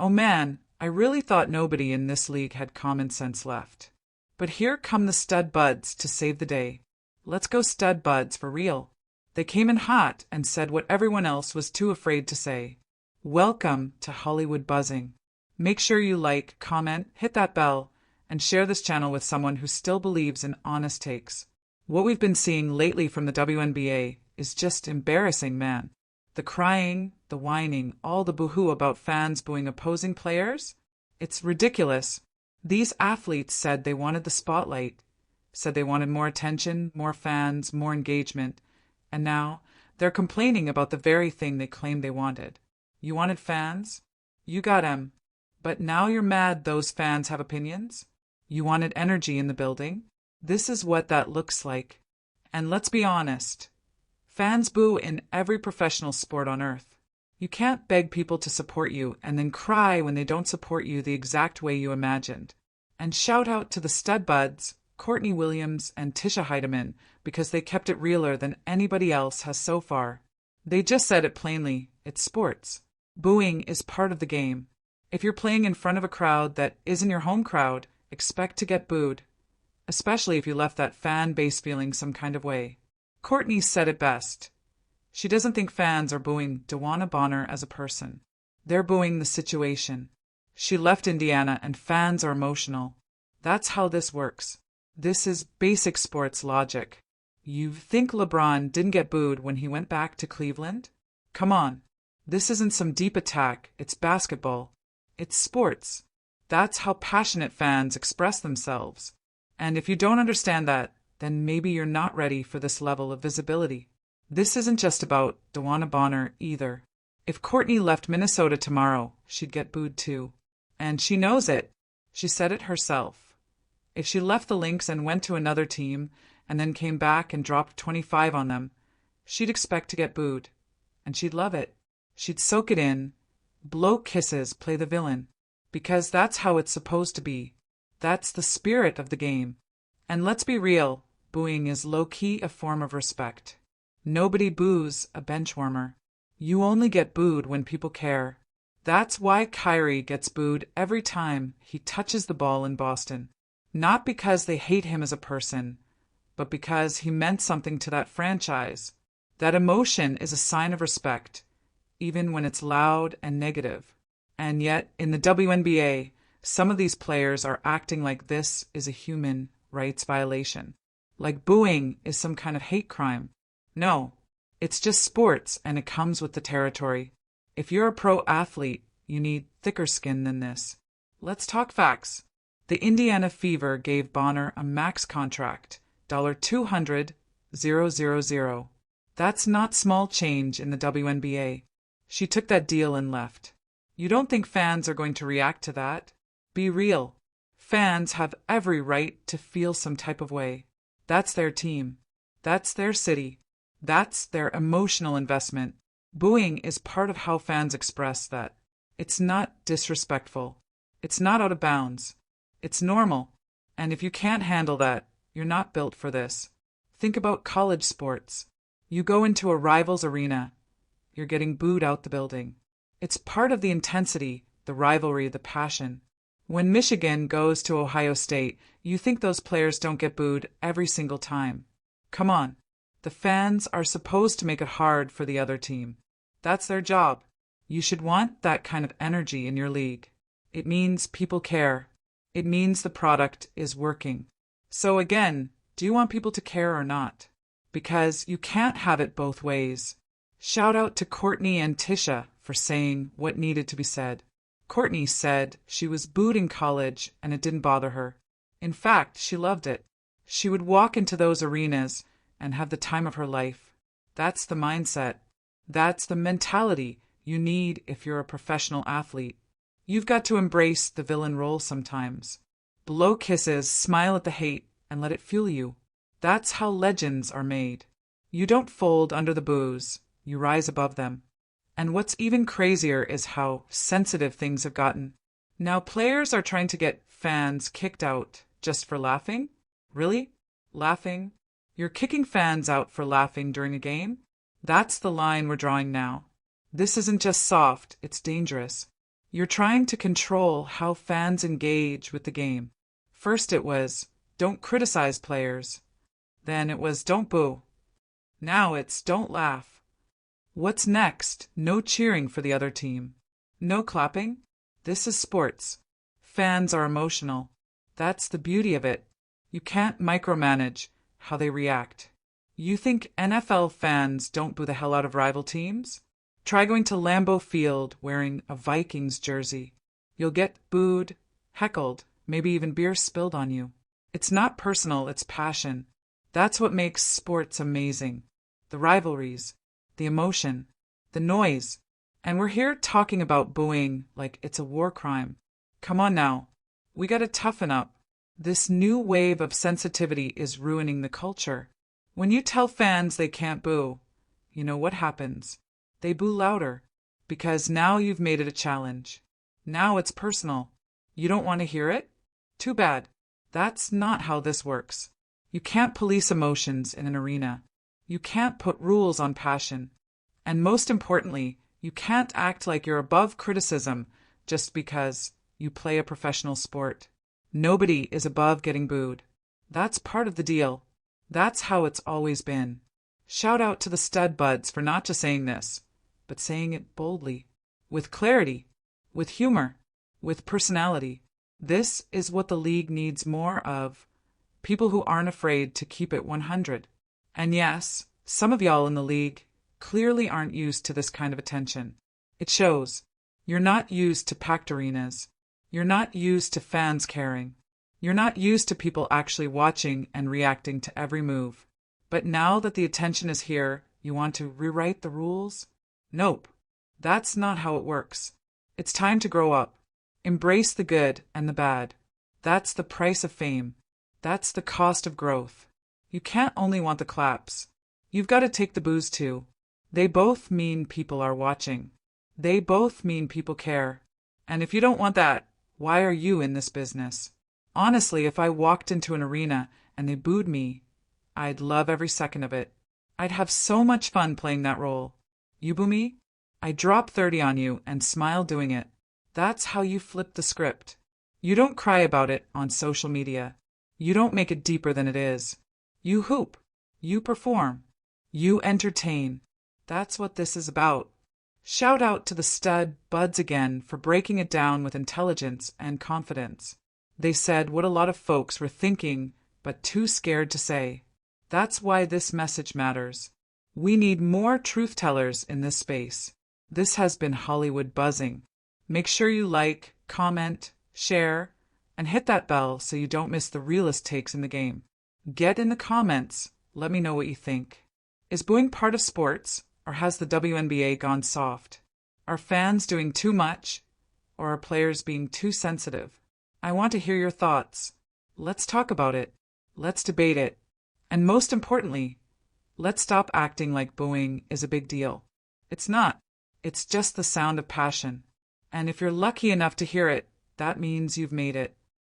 Oh man, I really thought nobody in this league had common sense left. But here come the stud buds to save the day. Let's go stud buds for real. They came in hot and said what everyone else was too afraid to say. Welcome to Hollywood Buzzing. Make sure you like, comment, hit that bell, and share this channel with someone who still believes in honest takes. What we've been seeing lately from the WNBA is just embarrassing, man. The crying, the whining, all the boohoo about fans booing opposing players? It's ridiculous. These athletes said they wanted the spotlight, said they wanted more attention, more fans, more engagement, and now they're complaining about the very thing they claimed they wanted. You wanted fans? You got 'em. But now you're mad those fans have opinions? You wanted energy in the building? This is what that looks like. And let's be honest. Fans boo in every professional sport on earth. You can't beg people to support you and then cry when they don't support you the exact way you imagined. And shout out to the stud buds, Courtney Williams and Tisha Heidemann, because they kept it realer than anybody else has so far. They just said it plainly, it's sports. Booing is part of the game. If you're playing in front of a crowd that isn't your home crowd, expect to get booed. Especially if you left that fan base feeling some kind of way. Courtney said it best. She doesn't think fans are booing Dewanna Bonner as a person. They're booing the situation. She left Indiana and fans are emotional. That's how this works. This is basic sports logic. You think LeBron didn't get booed when he went back to Cleveland? Come on. This isn't some deep attack, it's basketball. It's sports. That's how passionate fans express themselves. And if you don't understand that, then maybe you're not ready for this level of visibility. This isn't just about Dewanna Bonner either. If Courtney left Minnesota tomorrow, she'd get booed too. And she knows it. She said it herself. If she left the Lynx and went to another team, and then came back and dropped 25 on them, she'd expect to get booed. And she'd love it. She'd soak it in, blow kisses, play the villain. Because that's how it's supposed to be. That's the spirit of the game. And let's be real, booing is low-key a form of respect. Nobody boos a bench warmer. You only get booed when people care. That's why Kyrie gets booed every time he touches the ball in Boston. Not because they hate him as a person, but because he meant something to that franchise. That emotion is a sign of respect, even when it's loud and negative. And yet, in the WNBA, some of these players are acting like this is a human rights violation. Like booing is some kind of hate crime. No, it's just sports and it comes with the territory. If you're a pro athlete, you need thicker skin than this. Let's talk facts. The Indiana Fever gave Bonner a max contract, $200,000. That's not small change in the WNBA. She took that deal and left. You don't think fans are going to react to that? Be real. Fans have every right to feel some type of way. That's their team. That's their city. That's their emotional investment. Booing is part of how fans express that. It's not disrespectful. It's not out of bounds. It's normal. And if you can't handle that, you're not built for this. Think about college sports. You go into a rival's arena. You're getting booed out the building. It's part of the intensity, the rivalry, the passion. When Michigan goes to Ohio State, you think those players don't get booed every single time. Come on. The fans are supposed to make it hard for the other team. That's their job. You should want that kind of energy in your league. It means people care. It means the product is working. So again, do you want people to care or not? Because you can't have it both ways. Shout out to Courtney and Tisha for saying what needed to be said. Courtney said she was booed in college and it didn't bother her. In fact, she loved it. She would walk into those arenas and have the time of her life. That's the mindset. That's the mentality you need if you're a professional athlete. You've got to embrace the villain role sometimes. Blow kisses, smile at the hate, and let it fuel you. That's how legends are made. You don't fold under the boos. You rise above them. And what's even crazier is how sensitive things have gotten. Now players are trying to get fans kicked out just for laughing? Really? Laughing? You're kicking fans out for laughing during a game? That's the line we're drawing now. This isn't just soft, it's dangerous. You're trying to control how fans engage with the game. First it was, don't criticize players. Then it was, don't boo. Now it's, don't laugh. What's next? No cheering for the other team. No clapping? This is sports. Fans are emotional. That's the beauty of it. You can't micromanage how they react. You think NFL fans don't boo the hell out of rival teams? Try going to Lambeau Field wearing a Vikings jersey. You'll get booed, heckled, maybe even beer spilled on you. It's not personal, it's passion. That's what makes sports amazing. The rivalries, the emotion, the noise. And we're here talking about booing like it's a war crime. Come on now. We gotta toughen up. This new wave of sensitivity is ruining the culture. When you tell fans they can't boo, you know what happens? They boo louder, because now you've made it a challenge. Now it's personal. You don't want to hear it? Too bad. That's not how this works. You can't police emotions in an arena. You can't put rules on passion. And most importantly, you can't act like you're above criticism just because you play a professional sport. Nobody is above getting booed. That's part of the deal. That's how it's always been. Shout out to the stud buds for not just saying this, but saying it boldly, with clarity, with humor, with personality. This is what the league needs more of. People who aren't afraid to keep it 100. And yes, some of y'all in the league clearly aren't used to this kind of attention. It shows. You're not used to packed arenas. You're not used to fans caring. You're not used to people actually watching and reacting to every move. But now that the attention is here, you want to rewrite the rules? Nope. That's not how it works. It's time to grow up. Embrace the good and the bad. That's the price of fame. That's the cost of growth. You can't only want the claps. You've got to take the boos too. They both mean people are watching. They both mean people care. And if you don't want that, why are you in this business? Honestly, if I walked into an arena and they booed me, I'd love every second of it. I'd have so much fun playing that role. You boo me? I drop 30 on you and smile doing it. That's how you flip the script. You don't cry about it on social media. You don't make it deeper than it is. You hoop. You perform. You entertain. That's what this is about. Shout out to the stud buds again for breaking it down with intelligence and confidence. They said what a lot of folks were thinking but too scared to say. That's why this message matters. We need more truth tellers in this space. This has been Hollywood Buzzing. Make sure you like, comment, share, and hit that bell so you don't miss the realest takes in the game. Get in the comments. Let me know what you think. Is booing part of sports, or has the WNBA gone soft? Are fans doing too much, or are players being too sensitive? I want to hear your thoughts. Let's talk about it. Let's debate it. And most importantly, let's stop acting like booing is a big deal. It's not. It's just the sound of passion. And if you're lucky enough to hear it, that means you've made it.